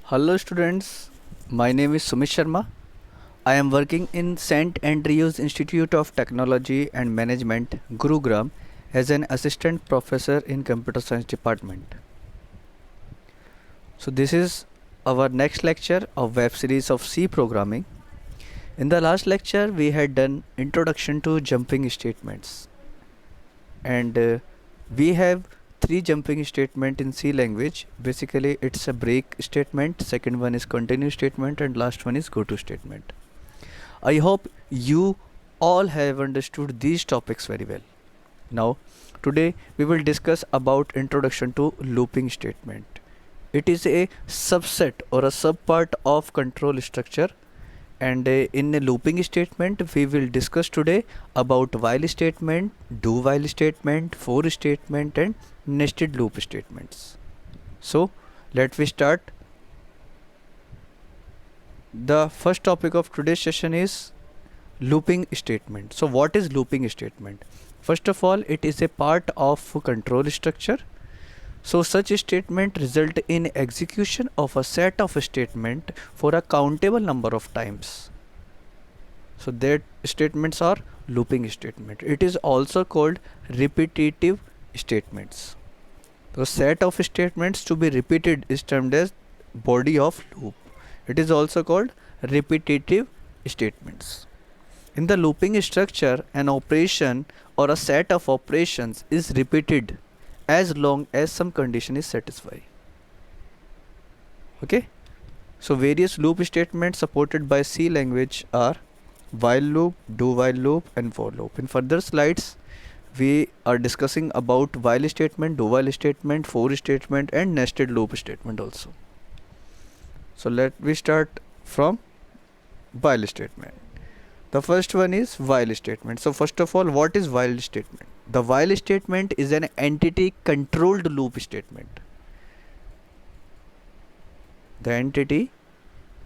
Hello students, my name is Sumit Sharma. I am working in St. Andrews Institute of Technology and Management, Gurugram, as an assistant professor in computer science department. So this is our next lecture of web series of C programming. In the last lecture we had done introduction to jumping statements and we have three jumping statement in C language. Basically it's a break statement, second one is continue statement, and last one is go to statement. I hope you all have understood these topics very well. Now today we will discuss about introduction to looping statement. It is a subset or a subpart of control structure, and in a looping statement we will discuss today about while statement, do while statement, for statement, and nested loop statements. So let we start. The first topic of today's session is looping statement. So what is looping statement? First of all, it is a part of control structure. So such a statement result in execution of a set of statement for a countable number of times. So that statements are looping statement. It is also called repetitive statements. The set of statements to be repeated is termed as body of loop. It is also called repetitive statements. In the looping structure, an operation or a set of operations is repeated as long as some condition is satisfied. Okay, so various loop statements supported by C language are while loop, do while loop, and for loop. In further slides we are discussing about while statement, do while statement, for statement, and nested loop statement also. So let me start from while statement. The first one is while statement. So first of all, what is while statement? The while statement is an entity controlled loop statement. The entity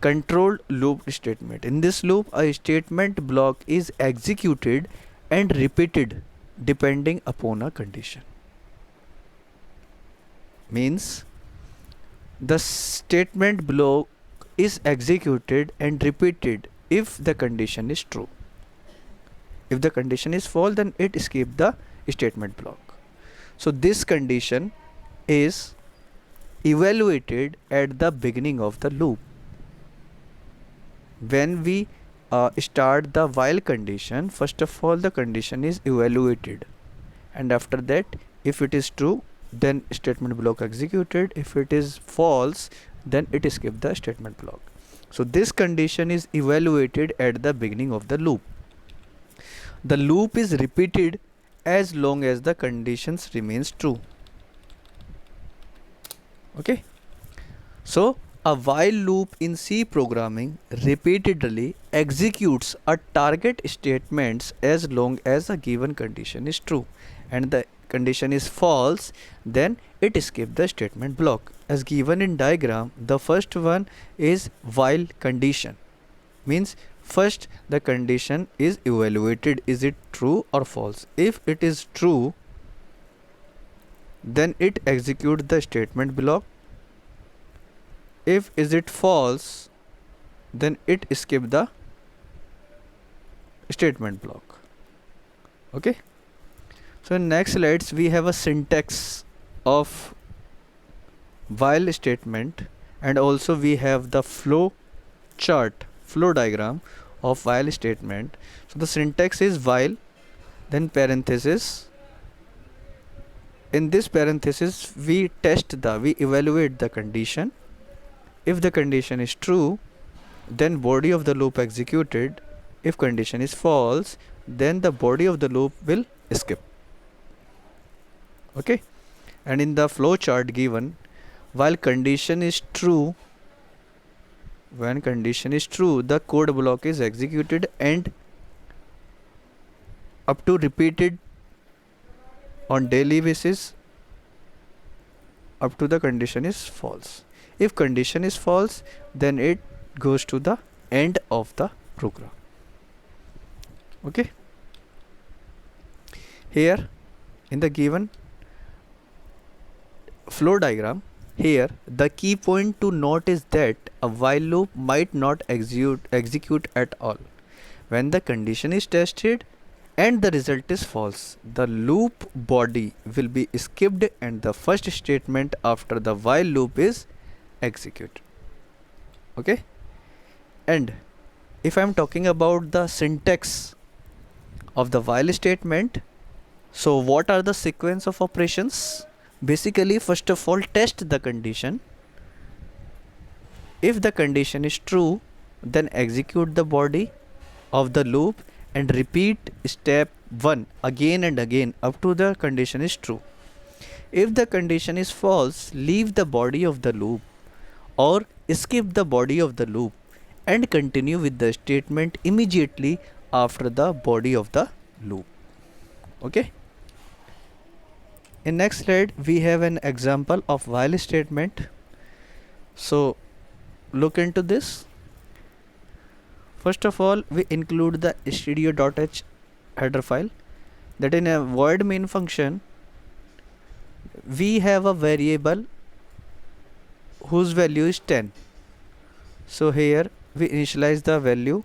controlled loop statement. In this loop, a statement block is executed and repeated depending upon a condition. Means the statement block is executed and repeated if the condition is true. If the condition is false, then it skips the statement block. So this condition is evaluated at the beginning of the loop. When we start the while condition, first of all the condition is evaluated, and after that if it is true, then statement block executed. If it is false, then it skips the statement block. So this condition is evaluated at the beginning of the loop. The loop is repeated as long as the conditions remains true. Okay, so a while loop in C programming repeatedly executes a target statements as long as a given condition is true, and the condition is false, then it skips the statement block. As given in diagram, the first one is while condition. Means first the condition is evaluated, is it true or false. If it is true, then it executes the statement block. If is it false, then it skips the statement block. Okay, so in next slides we have a syntax of while statement, and also we have the flow diagram of while statement. So the syntax is while, then parenthesis. In this parenthesis we evaluate the condition. If the condition is true, then body of the loop executed. If condition is false, then the body of the loop will skip. Okay, and in the flow chart given, while condition is true, when condition is true, the code block is executed and up to repeated on daily basis up to the condition is false. If condition is false, then it goes to the end of the program. Okay, here in the given flow diagram, Here, the key point to note is that a while loop might not execute at all. When the condition is tested and the result is false, the loop body will be skipped and the first statement after the while loop is executed. Okay? And if I am talking about the syntax of the while statement, so what are the sequence of operations? Basically, first of all, test the condition. If the condition is true, then execute the body of the loop and repeat step 1 again and again up to the condition is true. If the condition is false, leave the body of the loop or skip the body of the loop and continue with the statement immediately after the body of the loop. Okay? In next slide, we have an example of while statement. So look into this. First of all, we include the stdio.h header file. That in a void main function, we have a variable whose value is 10. So here we initialize the value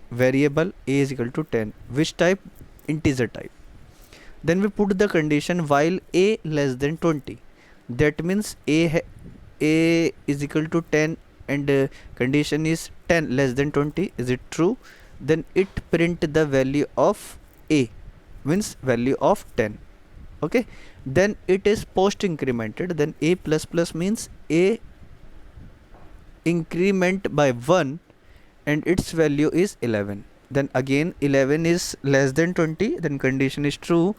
variable a is equal to 10. Which type? Integer type. Then we put the condition while a less than 20. That means a is equal to 10 and condition is 10 less than 20. Is it true? Then it print the value of a, means value of 10. Okay, then it is post incremented. Then a plus plus means a increment by 1 and its value is 11. Then again 11 is less than 20, then condition is true,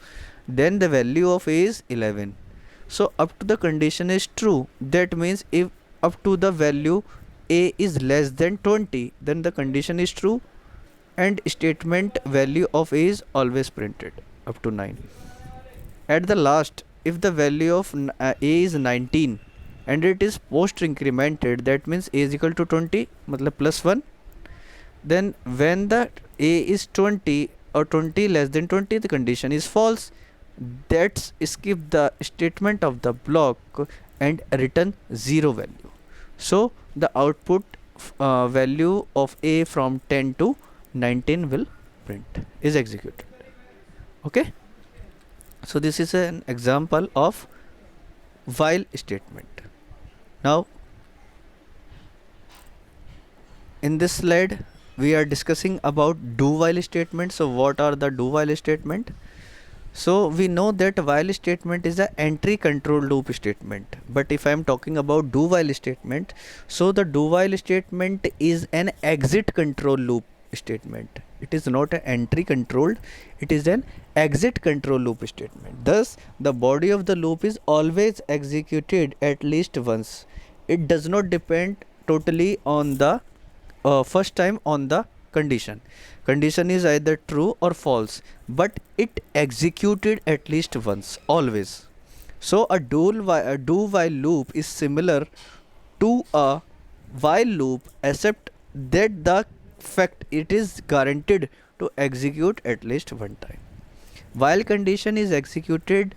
then the value of a is 11. So up to the condition is true, that means if up to the value a is less than 20, then the condition is true and statement value of a is always printed up to 9. At the last, if the value of a is 19 and it is post incremented, that means a is equal to 20 matlab plus 1. Then when the a is 20 or 20 less than 20, the condition is false. That's skip the statement of the block and return 0 value. So the output value of a from 10 to 19 will print, is executed. Okay, so this is an example of while statement. Now in this slide we are discussing about do while statement. So what are the do while statement? So we know that while statement is a entry control loop statement, but if I am talking about do while statement, so the do while statement is an exit control loop statement. It is not an entry controlled, it is an exit control loop statement. Thus the body of the loop is always executed at least once. It does not depend totally on the first time on the condition. Condition is either true or false, but it executed at least once, always. So a do while loop is similar to a while loop, except that the fact it is guaranteed to execute at least one time. While condition is executed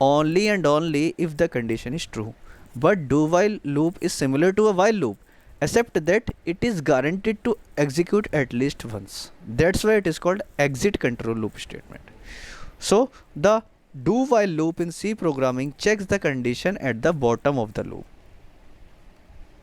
only and only if the condition is true, but do while loop is similar to a while loop, except that it is guaranteed to execute at least once. That's why it is called exit control loop statement. So the do while loop in C programming checks the condition at the bottom of the loop.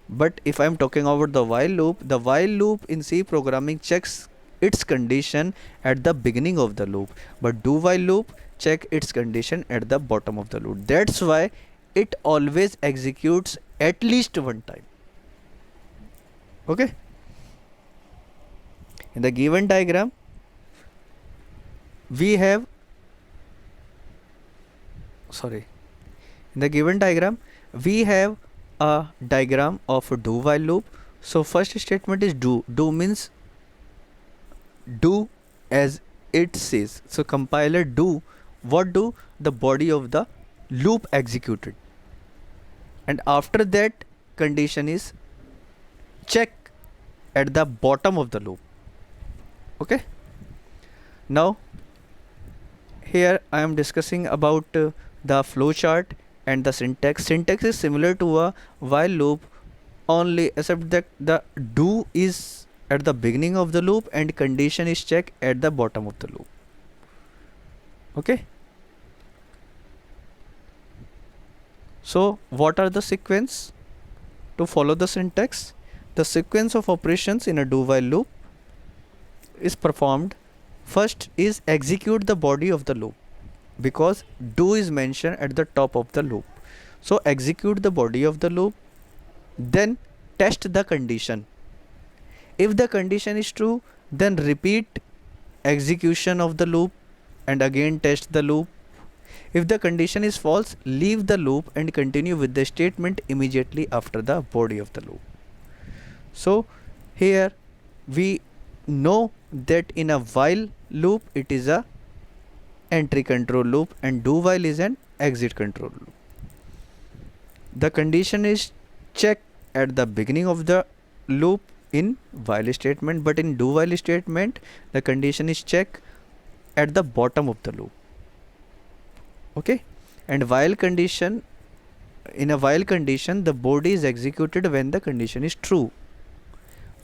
But if I am talking about the while loop in C programming checks its condition at the beginning of the loop, but do while loop check its condition at the bottom of the loop. That's why it always executes at least one time. Okay, in the given diagram we have a diagram of a do while loop. So first statement is do. Do means do as it says. So compiler do what do the body of the loop executed, and after that condition is check at the bottom of the loop. Okay, now here I am discussing about the flow chart And the syntax is similar to a while loop only, except that the do is at the beginning of the loop and condition is checked at the bottom of the loop. Okay, so what are the sequence to follow the syntax? The sequence of operations in a do while loop is performed. First is execute the body of the loop, because do is mentioned at the top of the loop. So execute the body of the loop, then test the condition. If the condition is true, then repeat execution of the loop and again test the loop. If the condition is false, leave the loop and continue with the statement immediately after the body of the loop. So here we know that in a while loop it is a entry control loop and do while is an exit control loop. The condition is checked at the beginning of the loop in while statement, but in do while statement the condition is checked at the bottom of the loop. Okay, and while condition, in a while condition the body is executed when the condition is true,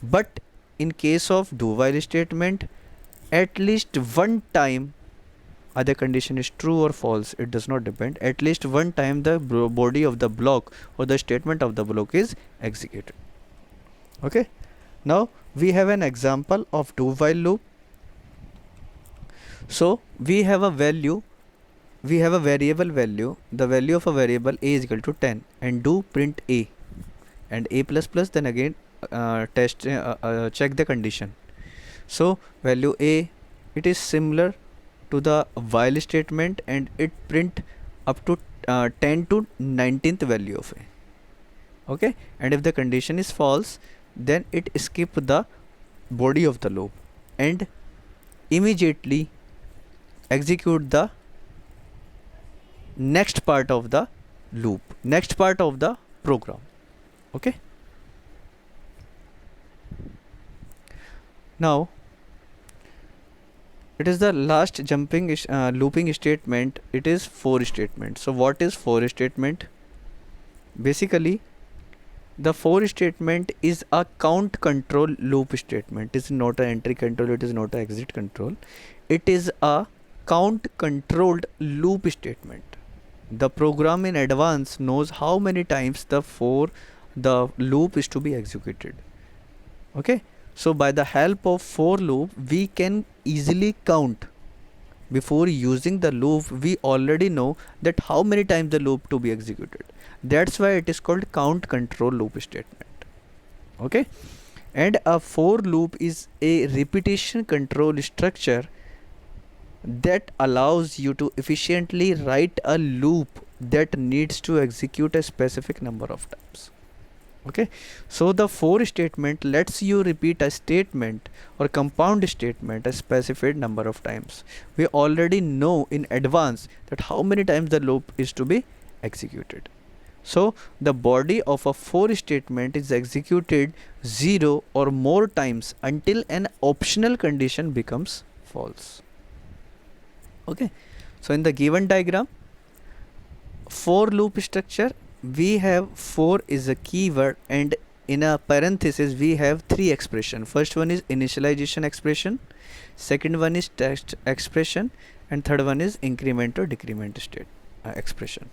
but in case of do while statement, at least one time either condition is true or false, it does not depend, at least one time the body of the block or the statement of the block is executed. Okay, now we have an example of do while loop. So we have a value, we have a variable value, the value of a variable a is equal to 10, and do print a and a plus plus, then again check the condition. So value a, it is similar to the while statement and it print up to 10 to 19th value of a. Okay, and if the condition is false, then it skip the body of the loop and immediately execute the next part of the loop, next part of the program. Okay, now it is the last jumping looping statement. It is for statement. So what is for statement? Basically the for statement is a count control loop statement. It is not an entry control, it is not an exit control, it is a count controlled loop statement. The program in advance knows how many times the loop is to be executed. Okay, so by the help of for loop we can easily count. Before using the loop we already know that how many times the loop to be executed. That's why it is called count control loop statement. Okay, and a for loop is a repetition control structure that allows you to efficiently write a loop that needs to execute a specific number of times. Okay, so the for statement lets you repeat a statement or compound statement a specified number of times. We already know in advance that how many times the loop is to be executed. So the body of a for statement is executed 0 or more times until an optional condition becomes false. Okay, so in the given diagram, for loop structure, we have for is a keyword and in a parenthesis we have three expressions. First one is initialization expression, second one is text expression, and third one is increment or decrement state expression.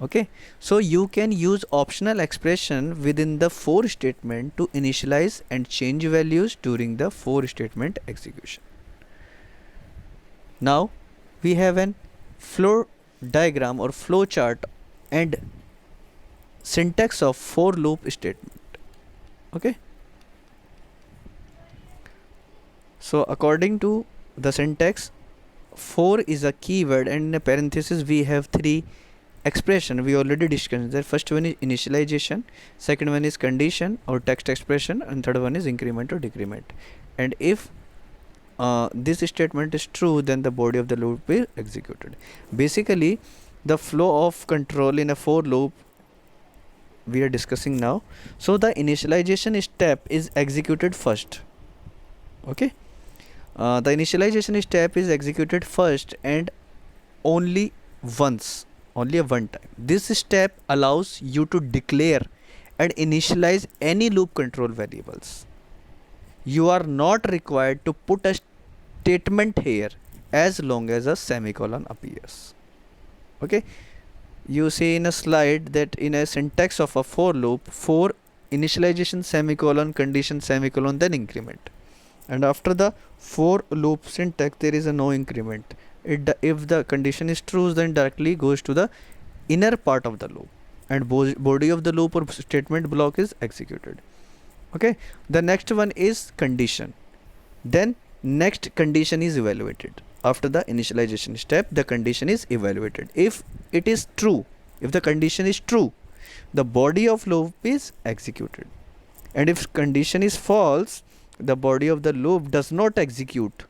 Okay, so you can use optional expression within the for statement to initialize and change values during the for statement execution. Now we have an flow diagram or flow chart and syntax of for loop statement. Okay, so according to the syntax, for is a keyword and in a parenthesis we have three expression. We already discussed that. First one is initialization, second one is condition or text expression, and third one is increment or decrement. And if this statement is true, then the body of the loop is executed. Basically the flow of control in a for loop we are discussing now. So the initialization step is executed first. Okay, the initialization step is executed first and only once. only a one time. This step allows you to declare and initialize any loop control variables. You are not required to put a statement here as long as a semicolon appears. Okay, you see in a slide that in a syntax of a for loop, for initialization semicolon, condition semicolon, then increment, and after the for loop syntax there is a no increment. If the condition is true, then directly goes to the inner part of the loop, and body of the loop or statement block is executed. Okay, the next one is condition. Then next condition is evaluated. After the initialization step, the condition is evaluated. If it is true, if the condition is true, the body of loop is executed, and if condition is false, the body of the loop does not execute,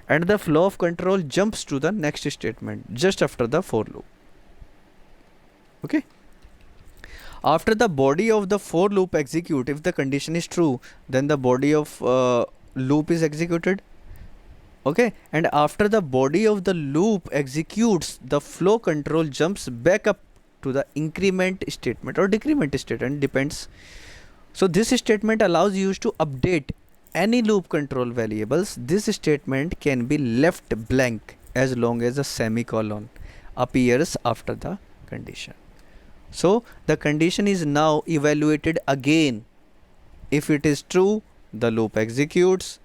and the flow of control jumps to the next statement just after the for loop. Okay, after the body of the for loop execute, if the condition is true, then the body of loop is executed. Okay, and after the body of the loop executes, the flow control jumps back up to the increment statement or decrement statement, depends. So this statement allows you to update any loop control variables. This statement can be left blank as long as a semicolon appears after the condition. So the condition is now evaluated again. If it is true, the loop executes.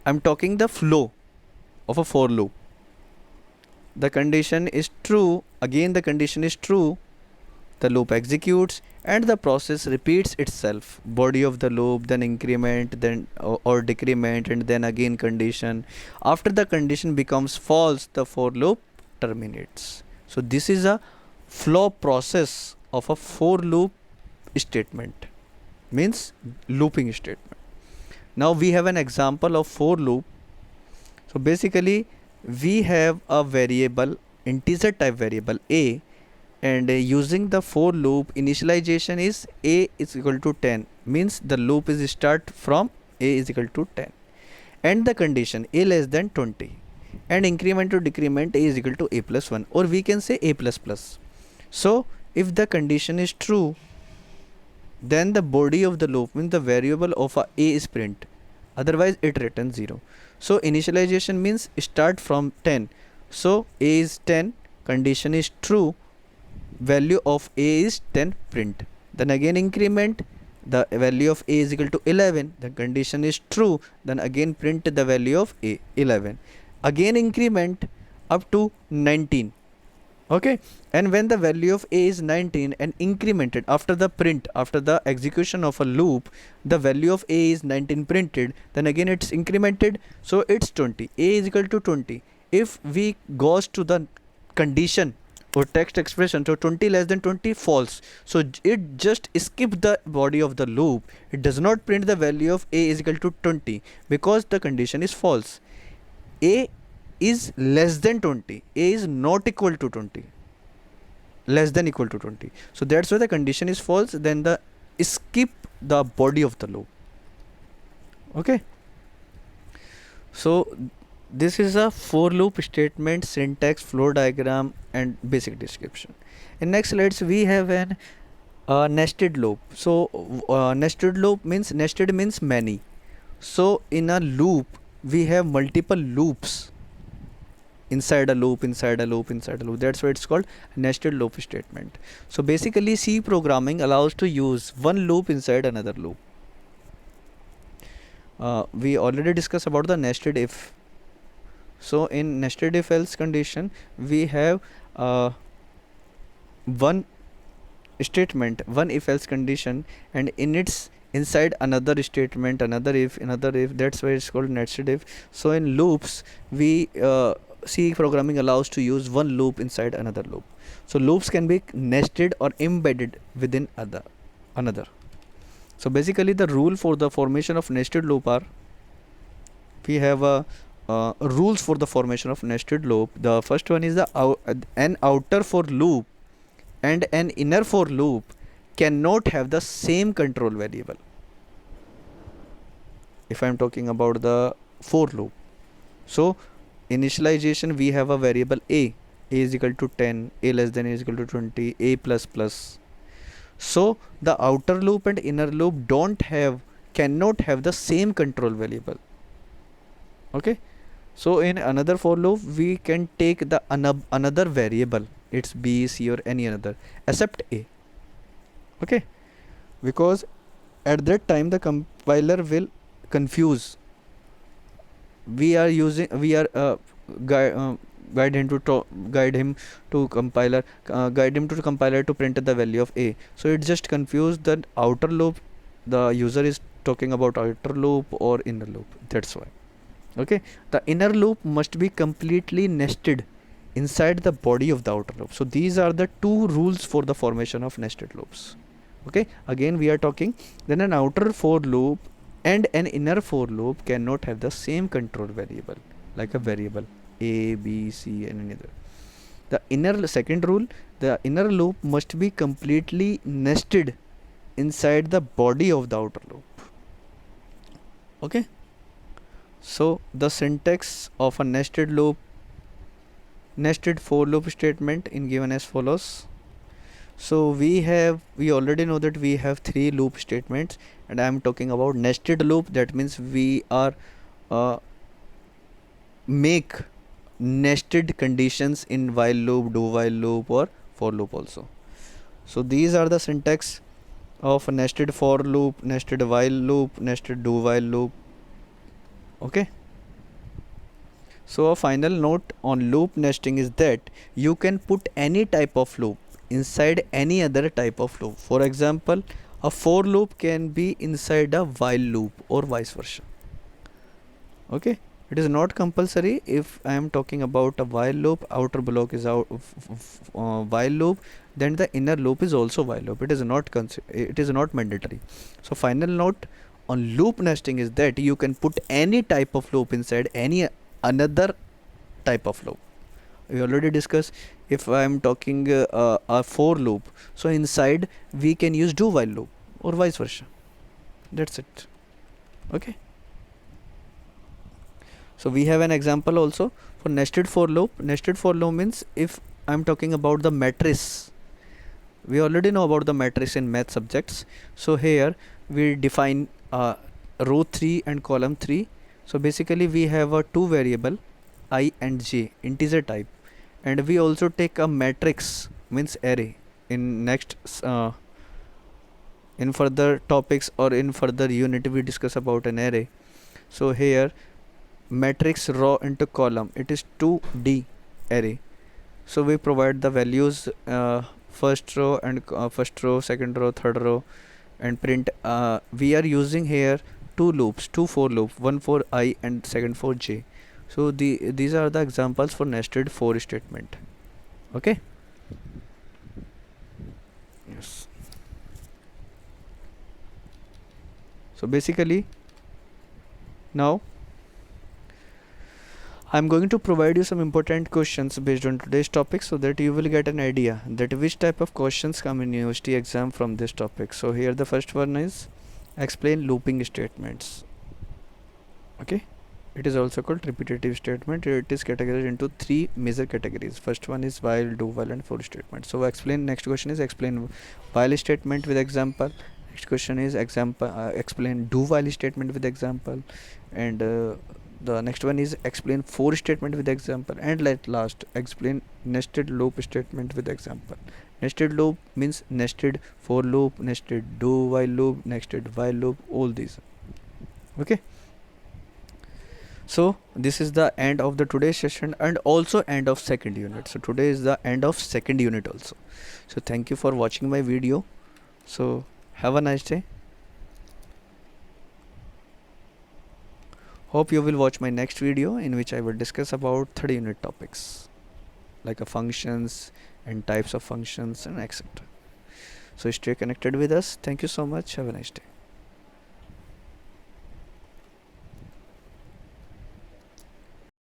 I'm talking the flow of a for loop. The condition is true, again the condition is true, the loop executes, and the process repeats itself. Body of the loop, then increment, then or decrement, and then again condition. After the condition becomes false, the for loop terminates. So this is a flow process of a for loop statement, means looping statement. Now we have an example of for loop. So basically we have a variable, integer type variable a, and using the for loop, initialization is a is equal to 10, means the loop is start from a is equal to 10, and the condition a less than 20, and increment to decrement a is equal to a plus 1, or we can say a plus plus. So if the condition is true, then the body of the loop, means the variable of a is print, otherwise it returns 0. So initialization means start from 10. So a is 10, condition is true, value of a is 10, print. Then again increment, the value of a is equal to 11, the condition is true, then again print the value of a, 11. Again increment up to 19. Okay, and when the value of a is 19 and incremented after the print, after the execution of a loop, the value of a is 19 printed, then again it's incremented, so it's 20, a is equal to 20. If we goes to the condition or text expression, so 20 less than 20, false, so it just skip the body of the loop, it does not print the value of a is equal to 20 because the condition is false. A is less than 20, a is not equal to 20, less than equal to 20, so that's why the condition is false, then the skip the body of the loop. Okay, so this is a for loop statement, syntax, flow diagram, and basic description. In next slides we have an nested loop. So nested loop means, nested means many. So in a loop we have multiple loops inside a loop, inside a loop, inside a loop. That's why it's called nested loop statement. So basically C programming allows to use one loop inside another loop. We already discussed about the nested if. So in nested if else condition we have one statement, one if else condition, and in its inside another statement, another if, another if. That's why it's called nested if. So in loops we C programming allows to use one loop inside another loop. So loops can be nested or embedded within another. So basically the rule for the formation of nested loop are, we have rules for the formation of nested loop. The first one is an outer for loop and an inner for loop cannot have the same control variable. If I am talking about the for loop, so initialization we have a variable a, a is equal to 10, a less than a is equal to 20, a plus plus. So the outer loop and inner loop cannot have the same control variable. Okay, so in another for loop we can take the another variable, it's b, c or any another except a. Okay, because at that time the compiler will confuse. We are guide him to guide him to compiler to print the value of a, so it just confused the outer loop. The user is talking about outer loop or inner loop, that's why. Okay, the inner loop must be completely nested inside the body of the outer loop. So these are the two rules for the formation of nested loops. Okay, again we are talking, then an outer for loop and an inner for loop cannot have the same control variable, like a variable a, b, c and any other. The second rule, the inner loop must be completely nested inside the body of the outer loop. Okay, so the syntax of a nested for loop statement in given as follows. So we already know that we have three loop statements, and I am talking about nested loop. That means we are make nested conditions in while loop, do while loop or for loop also. So these are the syntax of a nested for loop, nested while loop, nested do while loop. Okay, so a final note on loop nesting is that you can put any type of loop inside any other type of loop. For example, a for loop can be inside a while loop or vice versa. Okay, it is not compulsory. If I am talking about a while loop, outer block is out while loop, then the inner loop is also while loop. It is not mandatory. So final note on loop nesting is that you can put any type of loop inside any another type of loop. We already discussed, if I am talking a for loop, so inside we can use do while loop or vice versa. That's it. Okay, so we have an example also for nested for loop. Nested for loop means if I am talking about the matrix, we already know about the matrix in math subjects. So here we define row 3 and column 3. So basically we have a two variable I and j, integer type, and we also take a matrix, means array. In next in further topics or in further unit we discuss about an array. So here matrix row into column, it is 2D array. So we provide the values first row, second row, third row, and print. We are using here two loops, two for loop, one for I and second for j. So these are the examples for nested for statement. Okay, yes. So basically now I'm going to provide you some important questions based on today's topic, so that you will get an idea that which type of questions come in university exam from this topic. So here the first one is explain looping statements. Okay, it is also called repetitive statement. It is categorized into three major categories. First one is while, do while and for statement. So next question is explain while statement with example. Next question is explain do while statement with example, and the next one is explain for statement with example, and last explain nested loop statement with example. Nested loop means nested for loop, nested do while loop, nested while loop, all these. Okay, so this is the end of the today's session and also end of second unit. So today is the end of second unit also. So thank you for watching my video. So have a nice day. Hope you will watch my next video, in which I will discuss about third unit topics like functions and types of functions and etc. So stay connected with us. Thank you so much. Have a nice day.